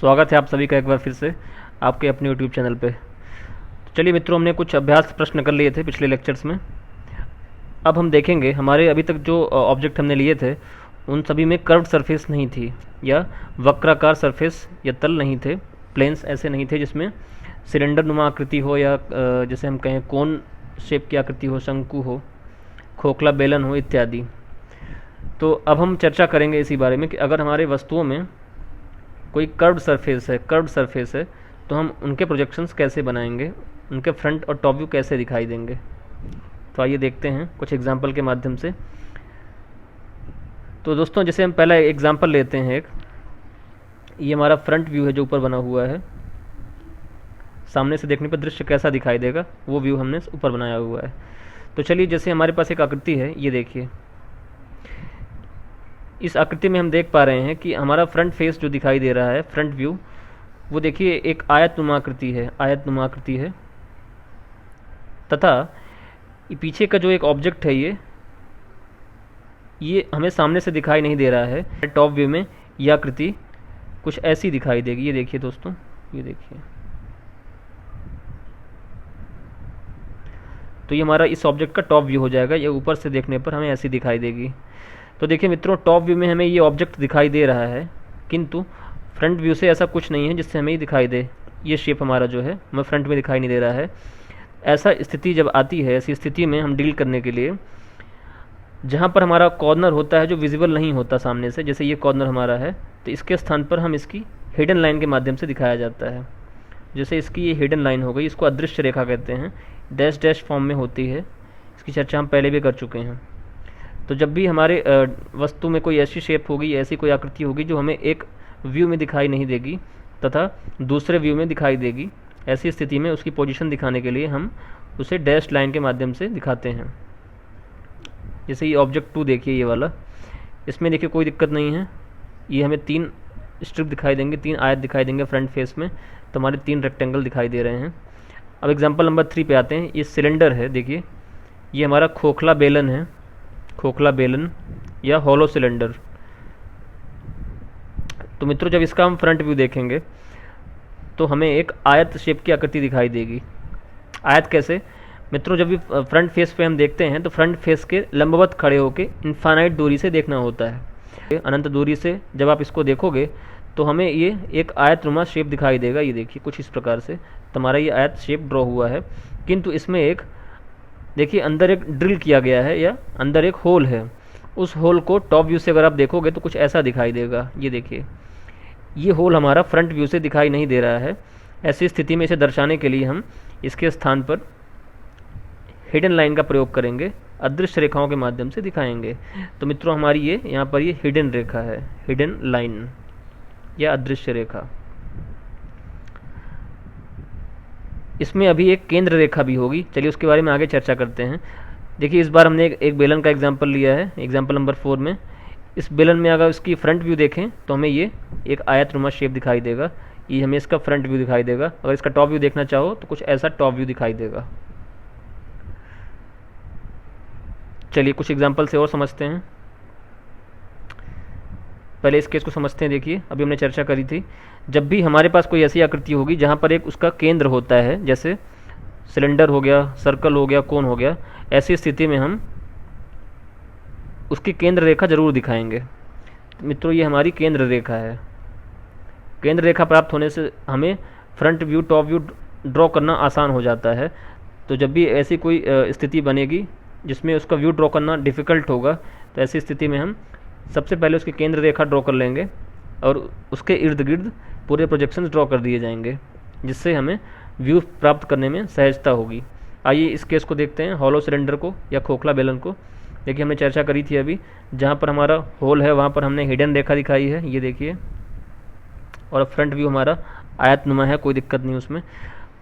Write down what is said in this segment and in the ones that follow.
स्वागत है आप सभी का एक बार फिर से आपके अपने यूट्यूब चैनल पे। तो चलिए मित्रों, हमने कुछ अभ्यास प्रश्न कर लिए थे पिछले लेक्चर्स में। अब हम देखेंगे हमारे अभी तक जो ऑब्जेक्ट हमने लिए थे उन सभी में कर्व्ड सरफेस नहीं थी या वक्राकार सरफेस या तल नहीं थे, प्लेन्स ऐसे नहीं थे जिसमें सिलेंडर नुमा आकृति हो या जैसे हम कहें कोन शेप की आकृति हो, शंकु हो, खोखला बेलन हो इत्यादि। तो अब हम चर्चा करेंगे इसी बारे में कि अगर हमारे वस्तुओं में कोई कर्व्ड सरफेस है तो हम उनके प्रोजेक्शंस कैसे बनाएंगे, उनके फ्रंट और टॉप व्यू कैसे दिखाई देंगे। तो आइए देखते हैं कुछ एग्जांपल के माध्यम से। तो दोस्तों, जैसे हम पहला एग्जांपल लेते हैं ये हमारा फ्रंट व्यू है जो ऊपर बना हुआ है। सामने से देखने पर दृश्य कैसा दिखाई देगा वो व्यू हमने ऊपर बनाया हुआ है। तो चलिए, जैसे हमारे पास एक आकृति है, ये देखिए। इस आकृति में हम देख पा रहे हैं कि हमारा फ्रंट फेस जो दिखाई दे रहा है, फ्रंट व्यू, वो देखिए एक आयतनुमा आकृति है तथा पीछे का जो एक ऑब्जेक्ट है ये हमें सामने से दिखाई नहीं दे रहा है। टॉप व्यू में यह आकृति कुछ ऐसी दिखाई देगी। ये देखिए दोस्तों, ये देखिए। तो ये हमारा इस ऑब्जेक्ट का टॉप व्यू हो जाएगा। ये ऊपर से देखने पर हमें ऐसी दिखाई देगी। तो देखिए मित्रों, टॉप व्यू में हमें ये ऑब्जेक्ट दिखाई दे रहा है, किंतु फ्रंट व्यू से ऐसा कुछ नहीं है जिससे हमें ये दिखाई दे। ये शेप हमारा जो है हमें फ्रंट में दिखाई नहीं दे रहा है। ऐसा स्थिति जब आती है, ऐसी स्थिति में हम डील करने के लिए जहाँ पर हमारा कॉर्नर होता है जो विजिबल नहीं होता सामने से, जैसे ये कॉर्नर हमारा है, तो इसके स्थान पर हम इसकी हिडन लाइन के माध्यम से दिखाया जाता है। जैसे इसकी ये हिडन लाइन हो गई, इसको अदृश्य रेखा कहते हैं, डैश डैश फॉर्म में होती है। इसकी चर्चा हम पहले भी कर चुके हैं। तो जब भी हमारे वस्तु में कोई ऐसी शेप होगी, ऐसी कोई आकृति होगी जो हमें एक व्यू में दिखाई नहीं देगी तथा दूसरे व्यू में दिखाई देगी, ऐसी स्थिति में उसकी पोजीशन दिखाने के लिए हम उसे डैश लाइन के माध्यम से दिखाते हैं। जैसे ये ऑब्जेक्ट 2 देखिए, ये वाला, इसमें देखिए कोई दिक्कत नहीं है। ये हमें 3 स्ट्रिप दिखाई देंगे, 3 आयत दिखाई देंगे फ्रंट फेस में। तो हमारे 3 रेक्टेंगल दिखाई दे रहे हैं। अब एग्जाम्पल नंबर 3 पे आते हैं। ये सिलेंडर है, देखिए ये हमारा खोखला बेलन है, खोखला बेलन या हॉलो सिलेंडर। तो मित्रों, जब इसका हम फ्रंट व्यू देखेंगे तो हमें एक आयत शेप की आकृति दिखाई देगी। आयत कैसे मित्रों? जब भी फ्रंट फेस पे हम देखते हैं तो फ्रंट फेस के लंबवत खड़े होकर इनफाइनाइट दूरी से देखना होता है। अनंत दूरी से जब आप इसको देखोगे तो हमें ये एक आयतनुमा शेप दिखाई देगा। ये देखिए कुछ इस प्रकार से तो हमारा ये आयत शेप ड्रॉ हुआ है, किंतु इसमें एक देखिए अंदर एक ड्रिल किया गया है या अंदर एक होल है। उस होल को टॉप व्यू से अगर आप देखोगे तो कुछ ऐसा दिखाई देगा। ये देखिए, ये होल हमारा फ्रंट व्यू से दिखाई नहीं दे रहा है। ऐसी स्थिति में इसे दर्शाने के लिए हम इसके स्थान पर हिडन लाइन का प्रयोग करेंगे, अदृश्य रेखाओं के माध्यम से दिखाएंगे। तो मित्रों, हमारी ये यहाँ पर ये हिडन रेखा है, हिडन लाइन या अदृश्य रेखा। इसमें अभी एक केंद्र रेखा भी होगी। चलिए उसके बारे में आगे चर्चा करते हैं। देखिए, इस बार हमने एक बेलन का एग्जाम्पल लिया है, एग्जाम्पल नंबर 4 में। इस बेलन में अगर इसकी फ्रंट व्यू देखें तो हमें ये एक आयतनुमा शेप दिखाई देगा। ये हमें इसका फ्रंट व्यू दिखाई देगा। अगर इसका टॉप व्यू देखना चाहो तो कुछ ऐसा टॉप व्यू दिखाई देगा। चलिए कुछ एग्जाम्पल से और समझते हैं। पहले इस केस को समझते हैं। देखिए, अभी हमने चर्चा करी थी, जब भी हमारे पास कोई ऐसी आकृति होगी जहाँ पर एक उसका केंद्र होता है, जैसे सिलेंडर हो गया, सर्कल हो गया, कोन हो गया, ऐसी स्थिति में हम उसकी केंद्र रेखा जरूर दिखाएंगे। मित्रों, ये हमारी केंद्र रेखा है। केंद्र रेखा प्राप्त होने से हमें front view, top view draw करना आसान हो जाता है। तो जब भी ऐसी कोई स्थिति बनेगी जिसमें उसका व्यू ड्रॉ करना डिफ़िकल्ट होगा, तो ऐसी स्थिति में हम सबसे पहले उसकी केंद्र रेखा ड्रॉ कर लेंगे और उसके इर्द गिर्द पूरे प्रोजेक्शंस ड्रॉ कर दिए जाएंगे, जिससे हमें व्यू प्राप्त करने में सहजता होगी। आइए इस केस को देखते हैं, हॉलो सिलेंडर को या खोखला बेलन को। देखिए, हमने चर्चा करी थी अभी, जहाँ पर हमारा होल है वहाँ पर हमने हिडन रेखा दिखाई है, ये देखिए। और फ्रंट व्यू हमारा आयतनुमा है, कोई दिक्कत नहीं उसमें,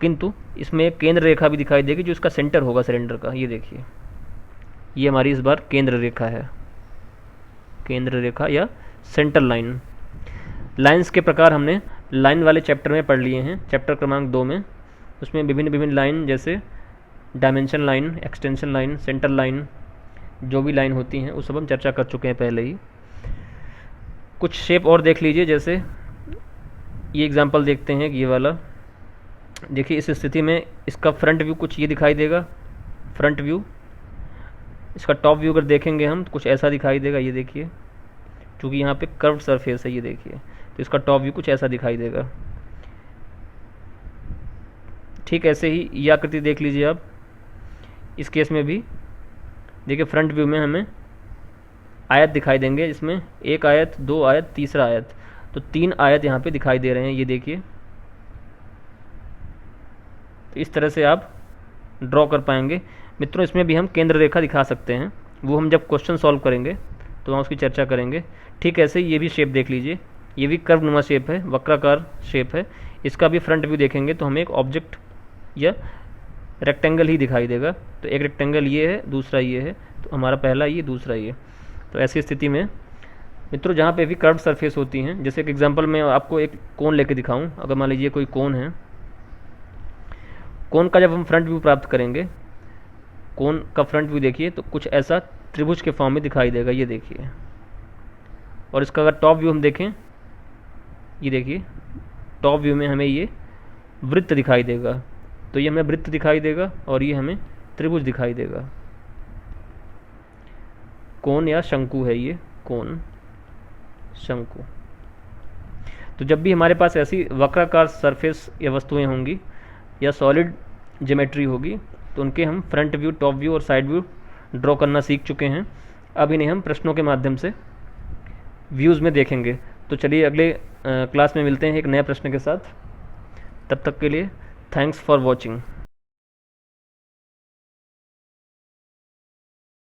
किंतु इसमें एक केंद्र रेखा भी दिखाई देगी जो इसका सेंटर होगा सिलेंडर का। ये देखिए, ये हमारी इस बार केंद्र रेखा है, केंद्र रेखा या सेंटर लाइन। लाइंस के प्रकार हमने लाइन वाले चैप्टर में पढ़ लिए हैं, चैप्टर क्रमांक 2 में। उसमें विभिन्न लाइन, जैसे dimension line, extension line, centre line, जो भी लाइन होती हैं वो सब हम चर्चा कर चुके हैं पहले ही। कुछ शेप और देख लीजिए, जैसे ये एग्जांपल देखते हैं कि ये वाला देखिए, इस स्थिति में इसका फ्रंट व्यू कुछ ये दिखाई देगा, फ्रंट व्यू। इसका टॉप व्यू अगर देखेंगे हम तो कुछ ऐसा दिखाई देगा, ये देखिए, क्योंकि यहाँ पे कर्व सरफेस है, ये देखिए, तो इसका टॉप व्यू कुछ ऐसा दिखाई देगा। ठीक ऐसे ही ये आकृति देख लीजिए आप, इस केस में भी देखिए फ्रंट व्यू में हमें आयत दिखाई देंगे, इसमें एक आयत, दो आयत, तीसरा आयत, तो 3 आयत यहाँ पे दिखाई दे रहे हैं, ये देखिए। तो इस तरह से आप ड्रॉ कर पाएंगे मित्रों। इसमें भी हम केंद्र रेखा दिखा सकते हैं, वो हम जब क्वेश्चन सॉल्व करेंगे तो वहाँ उसकी चर्चा करेंगे। ठीक ऐसे ये भी शेप देख लीजिए, ये भी कर्व नुमा शेप है, वक्राकार शेप है। इसका भी फ्रंट व्यू देखेंगे तो हमें एक ऑब्जेक्ट या रेक्टेंगल ही दिखाई देगा। तो एक रेक्टेंगल ये है, दूसरा ये है, तो हमारा पहला ये, दूसरा ये। तो ऐसी स्थिति में मित्रों जहाँ पे भी कर्व सरफेस होती हैं, जैसे एक एग्जांपल में आपको एक कोन लेके दिखाऊं, अगर मान लीजिए कोई कोन है, कोन का जब हम फ्रंट व्यू प्राप्त करेंगे, कोन का फ्रंट व्यू देखिए तो कुछ ऐसा त्रिभुज के फॉर्म में दिखाई देगा, ये देखिए। और इसका अगर टॉप व्यू हम देखें, ये देखिए, टॉप व्यू में हमें ये वृत्त दिखाई देगा, तो ये हमें वृत्त दिखाई देगा और ये हमें त्रिभुज दिखाई देगा। कोन या शंकु है ये, कोन, शंकु। तो जब भी हमारे पास ऐसी वक्राकार सरफेस या वस्तुएं होंगी या सॉलिड ज्योमेट्री होगी तो उनके हम फ्रंट व्यू, टॉप व्यू और साइड व्यू ड्रॉ करना सीख चुके हैं। अब इन्हें हम प्रश्नों के माध्यम से व्यूज़ में देखेंगे। तो चलिए अगले क्लास में मिलते हैं एक नए प्रश्न के साथ। तब तक के लिए थैंक्स फॉर वॉचिंग।